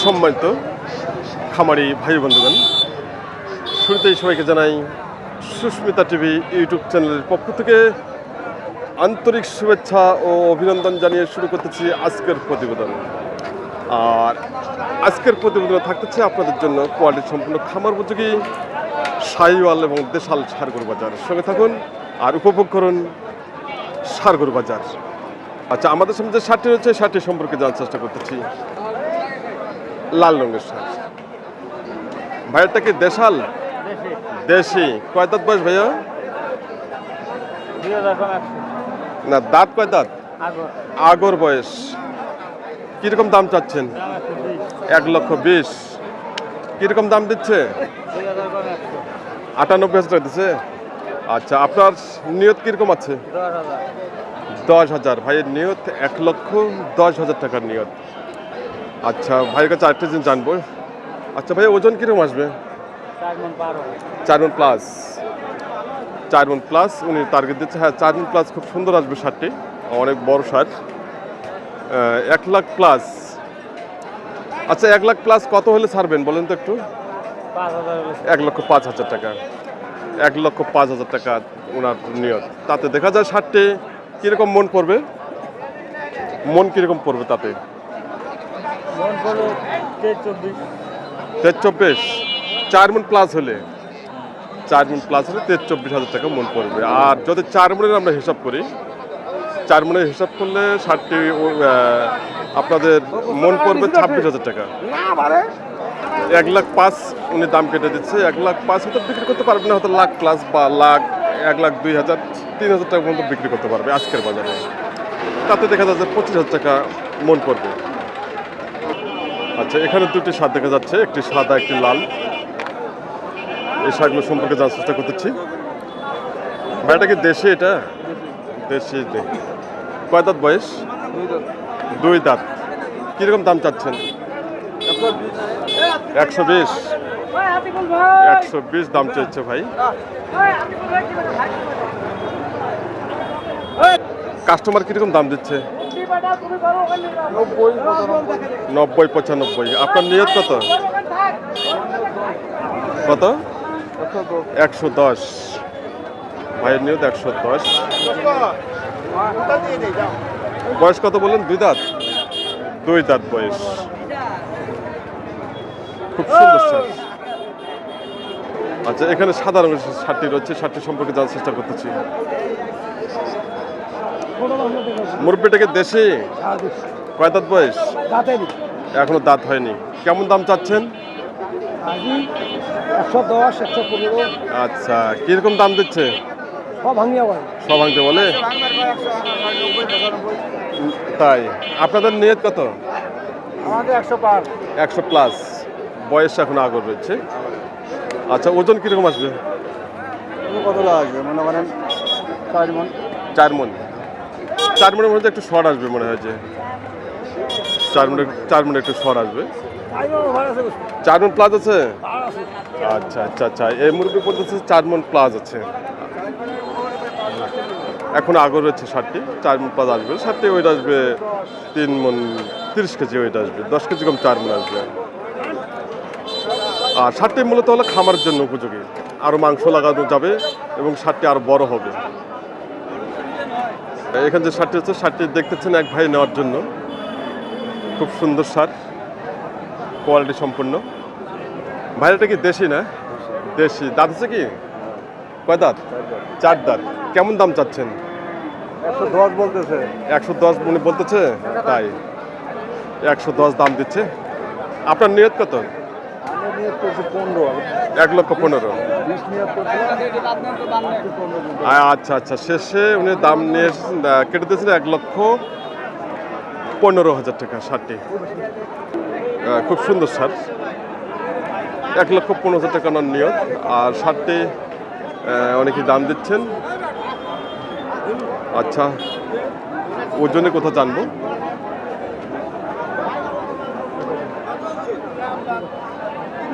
সম্মানিত খামারি ভাই বন্ধুগণ, শুরুতেই সবাইকে জানাই সুস্মিতা টিভি ইউটিউব চ্যানেলের পক্ষ থেকে আন্তরিক শুভেচ্ছা ও অভিনন্দন জানিয়ে শুরু করতেছি আজকের প্রতিবেদন। আর আজকের প্রতিবেদনে থাকতেছে আপনাদের জন্য কোয়ালিটি সম্পূর্ণ খামার উপযোগী শাহিওয়াল এবং দেশাল ষাঁড় বাজার। সঙ্গে থাকুন আর উপভোগ করুন ষাঁড় বাজার। আচ্ছা, আমাদের সামনে যে ষাঁড়টি রয়েছে ষাঁড়টি সম্পর্কে জানার চেষ্টা করতেছি। লাল রঙের ষাঁড় ভাইয়ারটা কি দেশাল? দেশি। কয় দাঁত বয়স ভাইয়া? না, দাঁত কয় দাঁত? আগর বয়স। কিরকম দাম চাচ্ছেন? 1,20,000। কিরকম দাম দিচ্ছে? 98,000 টাকা দিচ্ছে। আচ্ছা, আপনার নিয়ত কিরকম আছে? 10,000। ভাইয়ের নিয়ত 1,10,000 টাকার নিয়ত। আচ্ছা, ভাইয়ের কাছে আরেকটা জিনিস জানবো। আচ্ছা ভাই, ওজন কিরকম আসবে? 4 মণ প্লাস। 4 মণ প্লাস উনি টার্গেট দিচ্ছে। হ্যাঁ, 4 মণ প্লাস। খুব সুন্দর আসবে ষাঁড়টি, অনেক বড় ষাঁড়। 1 লাখ প্লাস। আচ্ছা, 1 লাখ প্লাস কত হলে ছাড়বেন বলেন তো একটু? 1,05,000 টাকা। 1,05,000 টাকা ওনার নিয়ত। তাতে দেখা যায় ষাঁড়টি কীরকম মন পড়বে? মন কীরকম পড়বে তাতে? 23-24। 4 মণ প্লাস হলে 23-24,000 টাকা মন পড়বে। আর যদি 4 মণের আমরা হিসাব করি, 4 মণের হিসাব করলে ষাঁড়টি আপনাদের মন পড়বে 26,000 টাকা। 1,05,000 উনি দাম কেটে দিচ্ছে। 1,05,000 হয়তো বিক্রি করতে পারবে না, হয়তো লাখ প্লাস বা লাখ 1,02,000 3,000 টাকা পর্যন্ত বিক্রি করতে পারবে আজকের বাজারে। তাতে দেখা যাচ্ছে 25,000 টাকা মন পড়বে। আচ্ছা, এখানে দুটি ষাঁড় দেখা যাচ্ছে, একটি সাদা একটি লাল। এই ষাঁড়গুলো সম্পর্কে জানার চেষ্টা করতেছি। ভাইটা কি দেশি? এটা দেশি। কয় দাঁত বয়স? 2 দাঁত। কিরকম দাম চাচ্ছেন? 120। 120 দাম চাইছে ভাই। কাস্টমার কিরকম দাম দিচ্ছে? 90-95। আপনার নিয়ত কত? কত? 110। ভাইয়ের নিয়ত 110। বয়স কত বললেন? 2 দাঁত। 2 দাঁত বয়স। খুব সুন্দর ষাঁড়। আচ্ছা, এখানে সাদা রঙের ষাঁড়টি রয়েছে, ষাঁড়টি সম্পর্কে জানার চেষ্টা করতেছি। মুরব্বিটাকে দেশি? কয় দাঁত বয়স? এখনো দাঁত হয়নি। কেমন দাম চাচ্ছেন? 110, 115। আচ্ছা, কিরকম দাম দিচ্ছে? সব ভাঙতে বলে। তাই আপনাদের নিয়ত কত? আমাদের 100 পার। 100 প্লাস। বয়স এখন আগর রয়েছে। আচ্ছা, ওজন কিরকম আসবে? কত লাগবে মনে করেন? 4 মণ। 4 মণ। 4 মণের মধ্যে একটু শর্ট আসবে মনে হয়। যে 4 মণে একটু শর্ট আসবে। 4 মণ প্লাস আছে। আচ্ছা আচ্ছা আচ্ছা, এই মুরগি পড়তেছে 4 মণ প্লাস আছে। এখন আগর রয়েছে ষাঁড়টি। 4 মণ প্লাস আসবে ষাঁড়টি। ওইটা আসবে 3 মণ 30 কেজি। ওইটা আসবে 10 কেজি কম 4 মণ আসবে। আর ষাঁড়টি মূলত হলো খামারের জন্য উপযোগী। আরও মাংস লাগানো যাবে এবং ষাঁড়টি আরও বড় হবে। এখানে যে ষাঁড়টি হচ্ছে, ষাঁড়টি দেখতেছেন এক ভাই নেওয়ার জন্য। খুব সুন্দর ষাঁড়, কোয়ালিটি সম্পূর্ণ। ভাইটা কি দেশি? না দেশি। দাঁত আছে কি? কয় দাঁত? 4 দাঁত। কেমন দাম চাচ্ছেন? 110 বলতেছে। 110 মনে বলতেছে। তাই 110 দাম দিচ্ছে। আপনার নিয়ত কত? 1,15,000। আচ্ছা আচ্ছা, শেষে উনি দাম নিয়ে কেটে দিয়েছেন 1,15,000 টাকা ষাঁড়টি। খুব সুন্দর ষাঁড়। 1,15,000 টাকা ওনার নিয়ত। আর ষাঁড়টি অনেকেই দাম দিচ্ছেন। আচ্ছা, ওজনে কোথাও জানবো।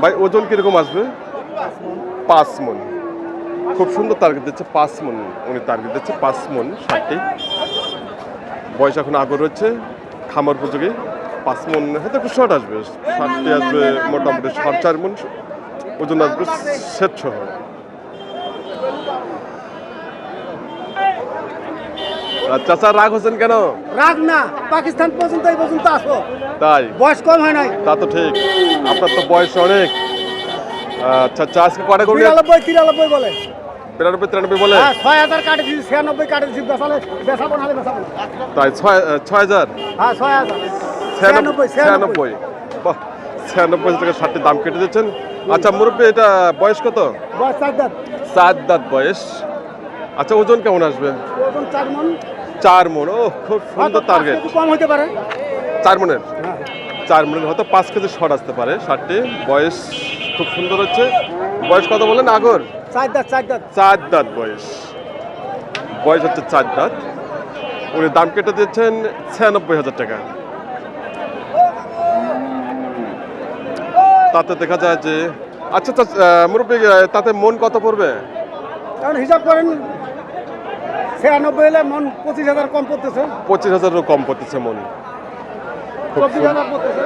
ভাই, ওজন কিরকম আসবে? 5 মণ। খুব সুন্দর টার্গেট দিচ্ছে। 5 মণ উনি টার্গেট দিচ্ছে। 5 মণ ষাঁড়টি। বয়স এখন আগর রয়েছে, খামার উপযোগী। 5 মণ, হয়তো একটু শর্ট আসবে। ষাটটি আসবে মোটামুটি 4.5 মণ ওজন আসবে সেট সহ। চাচা রাগ হচ্ছেন কেন? রাগ না, পাকিস্তান পর্যন্ত এই পর্যন্ত আসো, তাই? বয়স কম হয় নাই। তা তো ঠিক, আপনার তো বয়স অনেক। আচ্ছা আচ্ছা, আজকে কটা গরু? 93 বলে। 92-93 বলে? হ্যাঁ, 6000 কাটে দিছি, 96 কাটে দিছি, বেসাবো নাহলে বেসাবো। তাই 6000? হ্যাঁ 6000 96। বাহ, 96 টাকা 60 দাম কেটে দিচ্ছেন। আচ্ছা মুরব্বী, এটা বয়স কত? বয়স 4 দাঁত। 4 দাঁত বয়স। আচ্ছা ওজন কেমন আসবে? ওজন 4 মণ। 4 মণ। ও খুব সুন্দর টার্গেট। একটু কম হতে পারে। 4 মণের? হ্যাঁ। 4 মণের হয়তো 5 কেজি শর্ট আসতে পারে। 60টি বয়স খুব সুন্দর হচ্ছে। বয়স কত বলেন? আগর 4 দাঁত 4 দাঁত। 4 দাঁত বয়স। বয়স হচ্ছে 4 দাঁত। উনি দাম কেটে দিচ্ছেন 96,000 টাকা। তাতে দেখা যায় যে আচ্ছা আচ্ছা মুরব্বী, তাতে মন কত পড়বে? কারণ হিসাব করেন 96 হলে মন 25,000 কম পড়তেছে। 25,000-এরও কম পড়তেছে মন। খুব 24,000 পড়তেছে।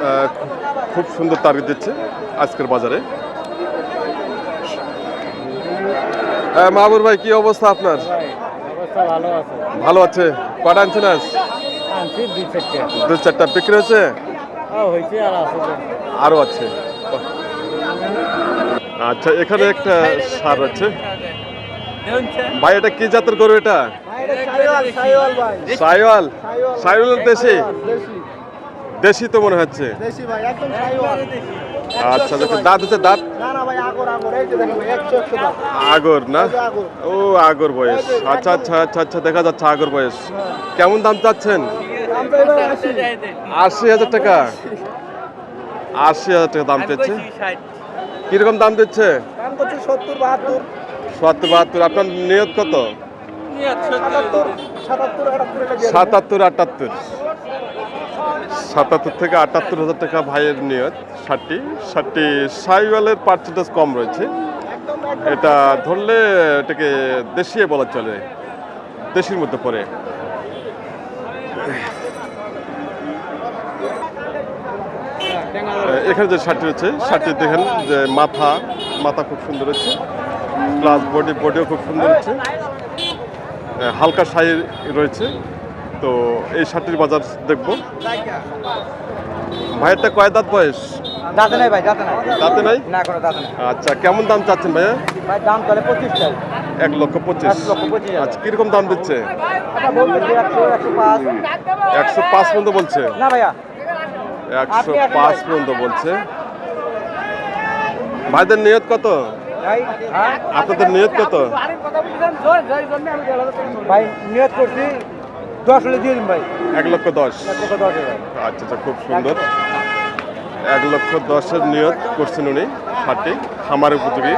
খুব সুন্দর টার্গেট দিচ্ছে আজকের বাজারে। মাহবুর ভাই, কি অবস্থা আপনার? অবস্থা ভালো আছে। ভালো আছে। কটা আনছেন আজ? আনছি 2-4টা। 2-4টা বিক্রি হয়েছে? হয়েছে আর আছে। আরও আছে। আচ্ছা, এখানে একটা সার আছে ভাই। এটা কি জাতের গরু? এটা সাইওয়াল ভাই। সাইওয়াল? সাইওয়াল দেশি? দেশি তো মনে হচ্ছে। দেশি ভাই, একদম সাইওয়াল। আচ্ছা দেখো, দাঁত হচ্ছে দাঁত? না না ভাই, আগর এই যে দেখেন ভাই, 100 দাঁত। আগর না? আগর। ও আগর বয়স। আচ্ছা আচ্ছা আচ্ছা আচ্ছা, দেখা যাচ্ছে আগর বয়স। কেমন দাম চাচ্ছেন? দাম তো এবার 80,000 টাকা। 80,000 টাকা দাম চাচ্ছে। কিরকম দাম দিচ্ছে? দাম করছে 70-72। 70-72। আপনার নিয়ত কত? 77-78। 77 থেকে 78,000 টাকা ভাইয়ের নিয়ত। 60টি সাইওয়ালের পার্সেন্টেজ কম রয়েছে। এটা ধরলে এটাকে দেশীয় বলা চলে, দেশির মধ্যে পড়ে। এখানে যে 60টি রয়েছে, 60টি দেখেন যে মাথা খুব সুন্দর হচ্ছে, প্লাস বডিও খুব সুন্দর হচ্ছে, হালকা সাই রয়েছে। তো এই 60টির বাজার দেখব। ভাইয়েরটা কয় দাঁত বয়স? দাঁতে নাই ভাই, দাঁতে নাই। দাঁতে নাই? না কোনো দাঁতে নাই। আচ্ছা, কেমন দাম চাচ্ছেন ভাইয়া? ভাই দাম তাহলে 25 চাই। 1,25,000। 1,25,000। আচ্ছা, কিরকম দাম দিচ্ছে? এটা বলতেছে 100, 105। 105 পর্যন্ত বলছে। না ভাইয়া, 105 পর্যন্ত বলছে। ভাইদের নিয়ত কত? ভাই হ্যাঁ, আপনাদের নিয়ত কত? ভাই নিয়ত করছি 10 হলে দিয়ে দিন ভাই। 1,10,000। 1,10,000। আচ্ছা আচ্ছা, খুব সুন্দর। 1,10,000-এর নিয়ত করছেন উনি। 60টি খামার উপযোগী,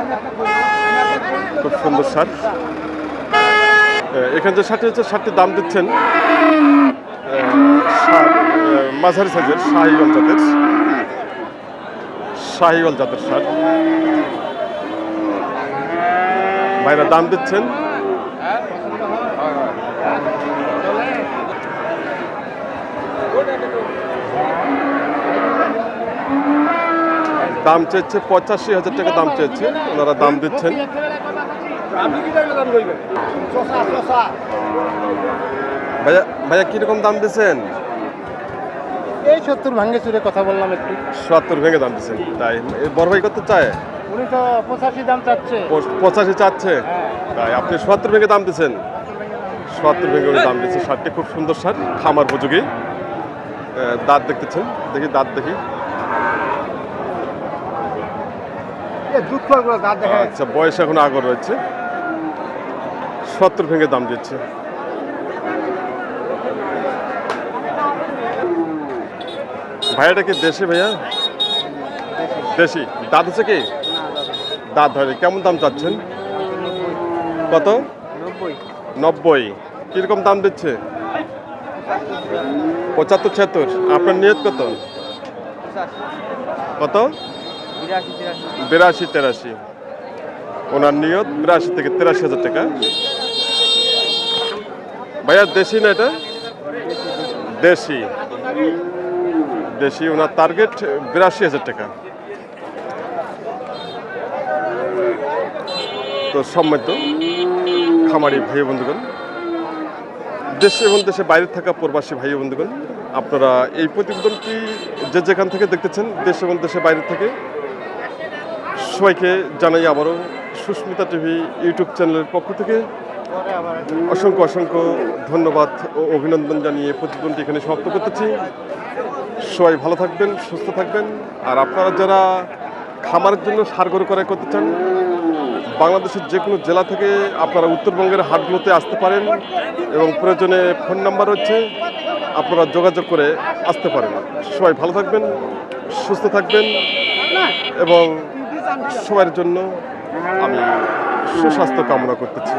খুব সুন্দর সার। এখানে যে 60টি হচ্ছে, 60টির দাম দিচ্ছেন মাঝারি সাইজের শাহিওয়াল জাতের সার। ভাইরা দাম দিচ্ছেন দাম চেয়েছে 85,000 টাকা দাম চেয়েছে, ওনারা দাম দিচ্ছেন। ভাইয়া ভাইয়া কিরকম দাম দিচ্ছেন? এই 70 ভাঙে চুরে কথা বললাম একটু। 70 ভেঙে দাম দিচ্ছেন। তাই এই বড় ভাই কত চায়? উনি তো 85 দাম চাচ্ছে। 85 চাচ্ছে। তাই আপনি 70 ভেঙে দাম দিচ্ছেন? 70 ভেঙে উনি দাম দিচ্ছে। 60টি খুব সুন্দর সার, খামার উপযোগী। দাঁত দেখতেছেন, দেখি দাঁত দেখি। দুধ খোরগুলো দাঁত দেখে। আচ্ছা, বয়স এখন আগর রয়েছে। 70 ভেঙে দাম দিচ্ছে। ভাইয়াটা কি দেশি ভাইয়া? দেশি। দাঁত হচ্ছে কি? দাঁত ধরে। কেমন দাম চাচ্ছেন? কত? 90। কিরকম দাম দিচ্ছে? 75-76। আপনার নিয়ত কত? কত? 82-83। ওনার নিয়ত 82 থেকে 83,000 টাকা। ভাইয়া দেশি না এটা? দেশি। দেশি ওনার টার্গেট 82,000 টাকা। তো সম্মানিত খামারি ভাই বন্ধুগণ, দেশে এবং দেশে বাইরে থাকা প্রবাসী ভাই বন্ধুগণ, আপনারা এই প্রতিবেদনটি যে যেখান থেকে দেখতেছেন দেশ এবং দেশে বাইরে থেকে, সবাইকে জানাই আবারও সুস্মিতা টিভি ইউটিউব চ্যানেলের পক্ষ থেকে অসংখ্য অসংখ্য ধন্যবাদ ও অভিনন্দন জানিয়ে প্রতিবেদনটি এখানে সমাপ্ত করতেছি। সবাই ভালো থাকবেন, সুস্থ থাকবেন। আর আপনারা যারা খামারের জন্য ষাঁড় গরু ক্রয় করতে চান, বাংলাদেশের যে কোনো জেলা থেকে আপনারা উত্তরবঙ্গের হাটগুলোতে আসতে পারেন এবং প্রয়োজনে ফোন নাম্বার রয়েছে, আপনারা যোগাযোগ করে আসতে পারেন। সবাই ভালো থাকবেন, সুস্থ থাকবেন এবং সবার জন্য আমি সুস্বাস্থ্য কামনা করতেছি।